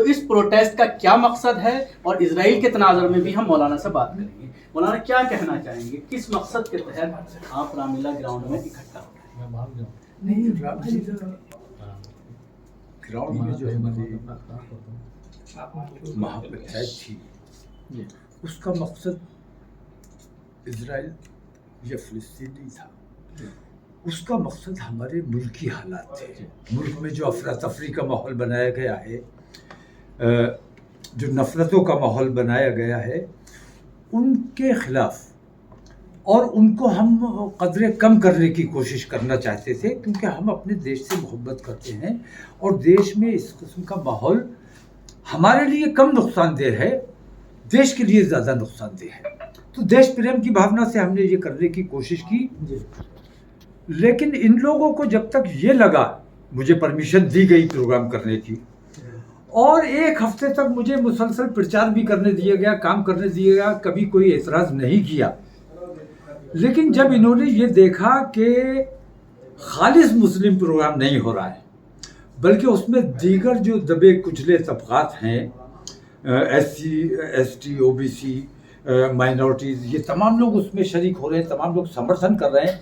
तो इस प्रोटेस्ट का क्या मकसद है और इजराइल के तनाज़ुर में भी हम मौलाना से बात करेंगे। मौलाना क्या कहना चाहेंगे, किस मकसद के तहत आप रामलीला ग्राउंड में इकट्ठा हो रहे हैं? नहीं, रामलीला ग्राउंड में जो हमारी महापंचायत थी उसका मकसद इजराइल या फिलिस्तीनी था। उसका मकसद हमारे मुल्की हालात थे। मुल्क में जो अफरा तफरी का माहौल बनाया गया है, जो नफ़रतों का माहौल बनाया गया है, उनके ख़िलाफ़ और उनको हम कदरे कम करने की कोशिश करना चाहते थे, क्योंकि हम अपने देश से मोहब्बत करते हैं और देश में इस किस्म का माहौल हमारे लिए कम नुकसानदेह है, देश के लिए ज़्यादा नुकसानदेह है। तो देश प्रेम की भावना से हमने ये करने की कोशिश की। लेकिन इन लोगों को जब तक ये लगा, मुझे परमिशन दी गई प्रोग्राम करने की और एक हफ्ते तक मुझे मुसलसल प्रचार भी करने दिया गया, काम करने दिया गया, कभी कोई एतराज़ नहीं किया। लेकिन जब इन्होंने ये देखा कि खालिस मुस्लिम प्रोग्राम नहीं हो रहा है, बल्कि उसमें दीगर जो दबे कुचले तबक़ात हैं, SC, ST, OBC, माइनॉरिटीज़, ये तमाम लोग उसमें शरीक हो रहे हैं, तमाम लोग समर्थन कर रहे हैं,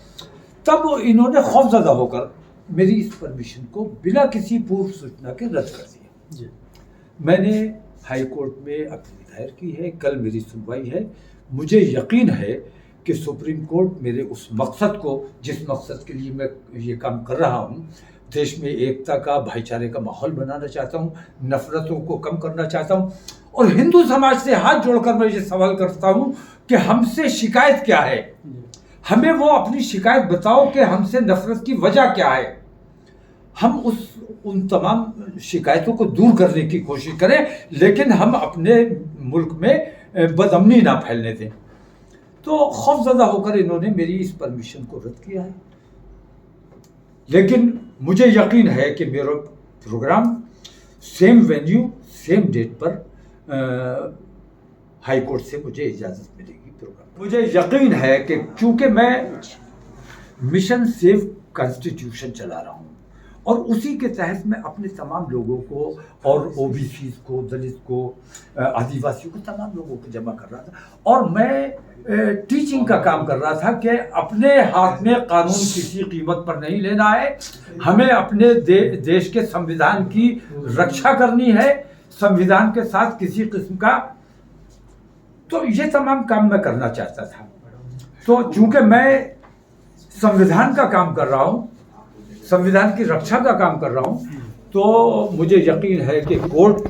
तब इन्होंने खौफज़दा होकर मेरी इस परमिशन को बिना किसी पूर्व सूचना के रद्द कर दिया। मैंने हाई कोर्ट में अपील दायर की है, कल मेरी सुनवाई है। मुझे यकीन है कि सुप्रीम कोर्ट मेरे उस मकसद को, जिस मकसद के लिए मैं ये काम कर रहा हूँ, देश में एकता का, भाईचारे का माहौल बनाना चाहता हूँ, नफ़रतों को कम करना चाहता हूँ, और हिंदू समाज से हाथ जोड़कर मैं ये सवाल करता हूँ कि हमसे शिकायत क्या है, हमें वो अपनी शिकायत बताओ कि हमसे नफ़रत की वजह क्या है। हम उन तमाम शिकायतों को दूर करने की कोशिश करें, लेकिन हम अपने मुल्क में बदअमनी ना फैलने दें। तो खौफज़दा होकर इन्होंने मेरी इस परमिशन को रद्द किया है। लेकिन मुझे यकीन है कि मेरा program same venue, same date पर हाई कोर्ट से मुझे इजाज़त मिलेगी प्रोग्राम। मुझे यकीन है कि चूँकि मैं मिशन सेव कॉन्स्टिट्यूशन चला रहा हूँ और उसी के तहत मैं अपने तमाम लोगों को और OBCs को, दलित को, आदिवासियों को, तमाम लोगों को जमा कर रहा था, और मैं टीचिंग का काम कर रहा था कि अपने हाथ में कानून किसी कीमत पर नहीं लेना है, हमें अपने देश के संविधान की रक्षा करनी है, संविधान के साथ किसी किस्म का, तो ये तमाम काम मैं करना चाहता था। तो चूंकि मैं संविधान का काम कर रहा हूँ, संविधान की रक्षा का काम कर रहा हूँ, तो मुझे यकीन है कि कोर्ट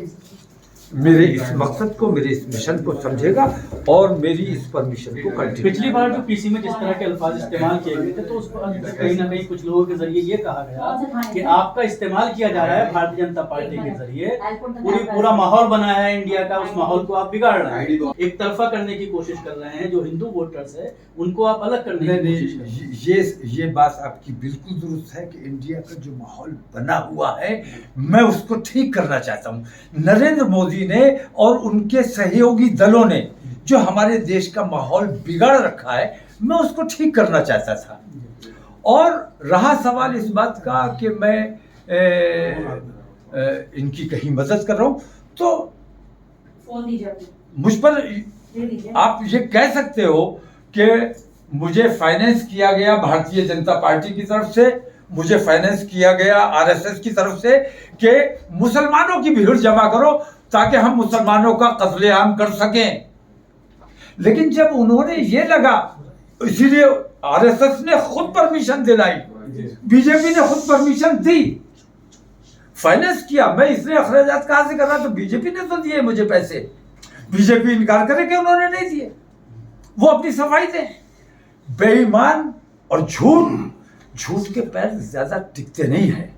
मेरे इस मकसद को, मेरे इस मिशन को समझेगा और मेरी इस परमिशन को कंटिन्यू। पिछली बार जो PC में जिस तरह के अल्फाज इस्तेमाल किए गए थे, तो उस पर कहीं ना कहीं कुछ लोगों के जरिए ये कहा गया कि आपका इस्तेमाल किया जा रहा है भारतीय जनता पार्टी के जरिए, पूरा माहौल बना है इंडिया का, उस माहौल को आप बिगाड़ रहे हैं, एक तरफा करने की कोशिश कर रहे हैं, जो हिंदू वोटर्स है उनको आप अलग करने की कोशिश कर रहे हैं। ये बात आपकी बिल्कुल दुरुस्त है कि इंडिया का जो माहौल बना हुआ है, मैं उसको ठीक करना चाहता हूँ। नरेंद्र मोदी ने और उनके सहयोगी दलों ने जो हमारे देश का माहौल बिगाड़ रखा है, मैं उसको ठीक करना चाहता था। और रहा सवाल इस बात का कि मैं इनकी कहीं मदद कर रहा हूँ, तो मुझ पर आप ये कह सकते हो कि मुझे फाइनेंस किया गया भारतीय जनता पार्टी की तरफ से, मुझे फाइनेंस किया गया RSS की तरफ से कि मुसलमानों की भीड़ जमा करो ताकि हम मुसलमानों का कत्लेआम कर सकें। लेकिन जब उन्होंने ये लगा, इसीलिए RSS ने खुद परमिशन दिलाई, बीजेपी ने खुद परमिशन दी, फाइनेंस किया। मैं इसलिए अखराजात कहाँ से कर रहा, तो बीजेपी ने तो दिए मुझे पैसे। बीजेपी इनकार करे कि उन्होंने नहीं दिए, वो अपनी सफाई दें। बेईमान और झूठ के पैर ज्यादा टिकते नहीं हैं।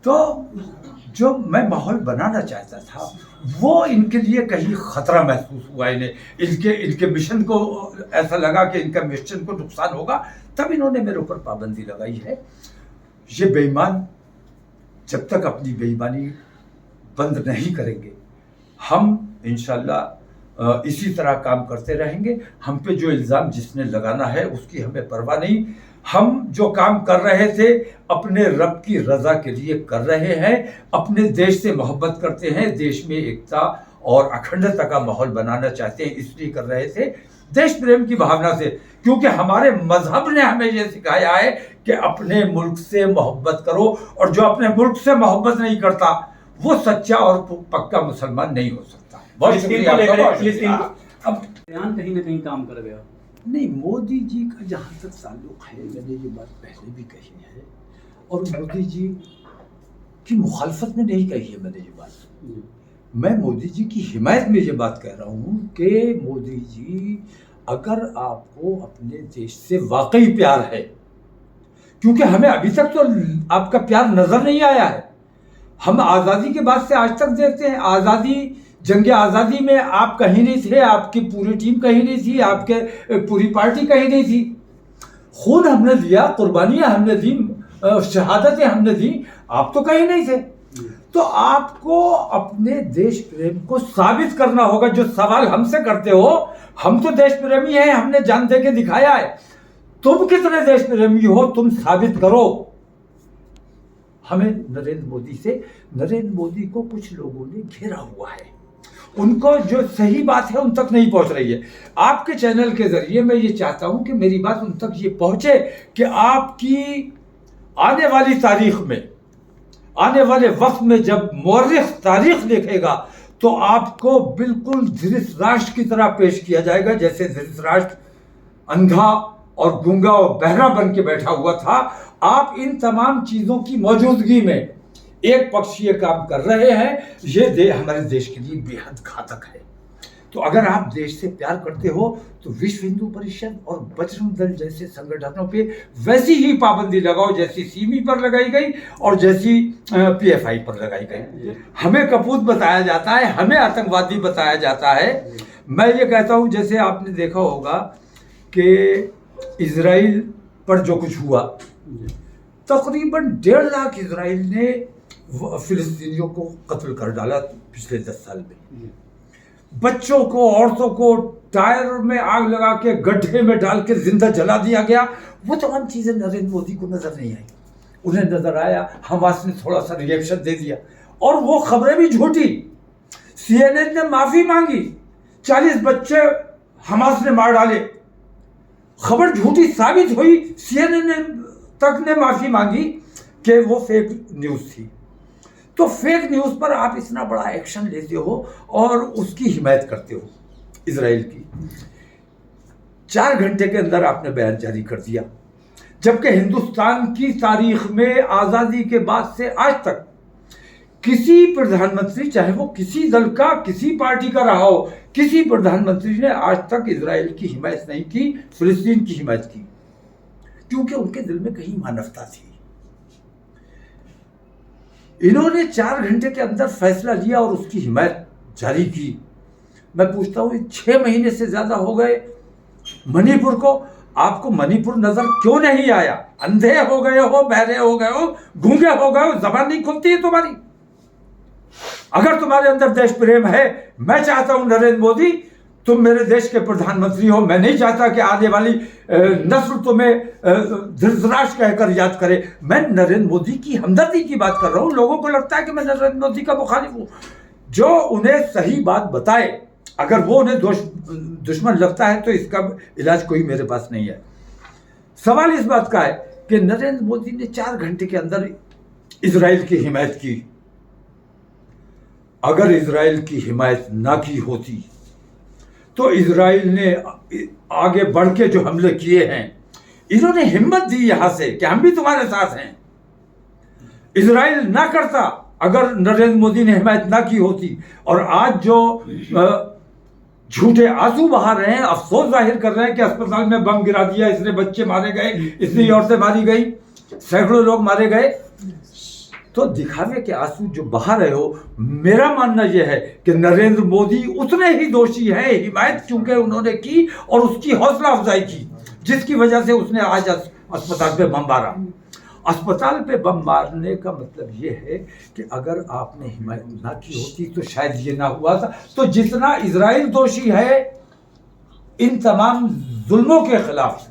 तो जो मैं माहौल बनाना चाहता था, वो इनके लिए कहीं खतरा महसूस हुआ, इनके मिशन को ऐसा लगा कि इनका मिशन को नुकसान होगा, तब इन्होंने मेरे ऊपर पाबंदी लगाई है। ये बेईमान जब तक अपनी बेईमानी बंद नहीं करेंगे, हम इंशाल्लाह इसी तरह काम करते रहेंगे। हम पे जो इल्ज़ाम जिसने लगाना है उसकी हमें परवाह नहीं। हम जो काम कर रहे थे अपने रब की रज़ा के लिए कर रहे हैं, अपने देश से मोहब्बत करते हैं, देश में एकता और अखंडता का माहौल बनाना चाहते हैं, इसलिए कर रहे थे देश प्रेम की भावना से, क्योंकि हमारे मजहब ने हमें यह सिखाया है कि अपने मुल्क से मोहब्बत करो, और जो अपने मुल्क से मोहब्बत नहीं करता वो सच्चा और पक्का मुसलमान नहीं हो सकता। बहुत शुक्रिया आपका। अब ईरान कहीं ना कहीं काम कर गया। नहीं, मोदी जी का जहाँ तक ताल्लुक है, मैंने ये बात पहले भी कही है और मोदी जी की मुखालफत में नहीं कही है मैंने ये बात। मैं मोदी जी की हिमायत में ये बात कह रहा हूँ कि मोदी जी, अगर आपको अपने देश से वाकई प्यार है, क्योंकि हमें अभी तक तो आपका प्यार नजर नहीं आया है। हम आज़ादी के बाद से आज तक देखते हैं, जंग आज़ादी में आप कहीं नहीं थे, आपकी पूरी टीम कहीं नहीं थी, आपके पूरी पार्टी कहीं नहीं थी। खून हमने दिया, कुर्बानियां हमने दी, शहादतें हमने दी, आप तो कहीं नहीं थे। तो आपको अपने देश प्रेम को साबित करना होगा। जो सवाल हमसे करते हो, हम तो देश प्रेमी हैं, हमने जान दे के दिखाया है। तुम कितने देश प्रेमी हो, तुम साबित करो। हमें नरेंद्र मोदी को कुछ लोगों ने घेरा हुआ है, उनको जो सही बात है उन तक नहीं पहुंच रही है। आपके चैनल के जरिए मैं ये चाहता हूं कि मेरी बात उन तक ये पहुंचे कि आपकी आने वाली तारीख में, आने वाले वक्त में जब मौर्रिख तारीख लिखेगा तो आपको बिल्कुल धृतराष्ट्र की तरह पेश किया जाएगा, जैसे धृतराष्ट्र अंधा और गूंगा और बहरा बन के बैठा हुआ था। आप इन तमाम चीजों की मौजूदगी में एक पक्षीय काम कर रहे हैं, ये हमारे देश के लिए बेहद घातक है। तो अगर आप देश से प्यार करते हो तो विश्व हिंदू परिषद और बजरंग दल जैसे संगठनों पे वैसी ही पाबंदी लगाओ जैसी सीमी पर लगाई गई और जैसी पीएफआई पर लगाई गई। हमें कपूत बताया जाता है, हमें आतंकवादी बताया जाता है। मैं ये कहता हूँ, जैसे आपने देखा होगा कि इजराइल पर जो कुछ हुआ, तकरीबन 1.5 लाख इजराइल ने फिलिस्तीनियों को कत्ल कर डाला पिछले 10 साल में। बच्चों को, औरतों को टायर में आग लगा के गड्ढे में डाल के जिंदा जला दिया गया। वो तमाम चीजें नरेंद्र मोदी को नजर नहीं आई। उन्हें नजर आया हमास ने थोड़ा सा रिएक्शन दे दिया, और वो खबरें भी झूठी। CNN ने माफी मांगी, 40 बच्चे हमास ने मार डाले, खबर झूठी साबित हुई। CNN तक ने माफी मांगी कि वो फेक न्यूज थी। तो फेक न्यूज पर आप इतना बड़ा एक्शन लेते हो और उसकी हिमायत करते हो इजराइल की। 4 घंटे के अंदर आपने बयान जारी कर दिया, जबकि हिंदुस्तान की तारीख में आजादी के बाद से आज तक किसी प्रधानमंत्री, चाहे वो किसी दल का, किसी पार्टी का रहा हो, किसी प्रधानमंत्री ने आज तक इजराइल की हिमायत नहीं की, फिलिस्तीन की हिमायत की, क्योंकि उनके दिल में कहीं मानवता थी। इन्होंने 4 घंटे के अंदर फैसला लिया और उसकी हिमायत जारी की। मैं पूछता हूँ, 6 महीने से ज्यादा हो गए मणिपुर को, आपको मणिपुर नजर क्यों नहीं आया? अंधे हो गए हो, बहरे हो गए हो, गूंगे हो गए हो, जबान नहीं खुलती है तुम्हारी। अगर तुम्हारे अंदर देश प्रेम है, मैं चाहता हूं नरेंद्र मोदी तुम मेरे देश के प्रधानमंत्री हो। मैं नहीं चाहता कि आने वाली नस्ल तुम्हें धृतराष्ट्र कहकर याद करे। मैं नरेंद्र मोदी की हमदर्दी की बात कर रहा हूं। लोगों को लगता है कि मैं नरेंद्र मोदी का मुखालिफ हूं। जो उन्हें सही बात बताए, अगर वो उन्हें दुश्मन लगता है तो इसका इलाज कोई मेरे पास नहीं है। सवाल इस बात का है कि नरेंद्र मोदी ने 4 घंटे के अंदर इजराइल की हिमायत की। अगर इजराइल की हिमायत ना की होती तो इजराइल ने आगे बढ़ के जो हमले किए हैं, इन्होंने हिम्मत दी यहां से कि हम भी तुम्हारे साथ हैं। इजराइल ना करता अगर नरेंद्र मोदी ने हिमायत ना की होती। और आज जो झूठे आंसू बहा रहे हैं, अफसोस जाहिर कर रहे हैं कि अस्पताल में बम गिरा दिया, इसने बच्चे मारे गए, इतनी औरतें मारी गई, सैकड़ों लोग मारे गए, तो दिखावे के आंसू जो बहा रहे हो, मेरा मानना यह है कि नरेंद्र मोदी उतने ही दोषी हैं। हिमायत क्योंकि उन्होंने की और उसकी हौसला अफजाई की, जिसकी वजह से उसने आज अस्पताल पे बम मारा। अस्पताल पे बम मारने का मतलब ये है कि अगर आपने हिमायत ना की होती तो शायद ये ना हुआ था। तो जितना इजराइल दोषी है इन तमाम जुल्मों के खिलाफ,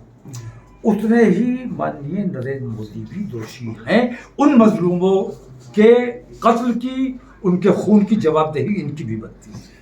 उतने ही माननीय नरेंद्र मोदी भी दोषी हैं उन मजलूमों के कत्ल की, उनके खून की जवाबदेही इनकी भी बनती है।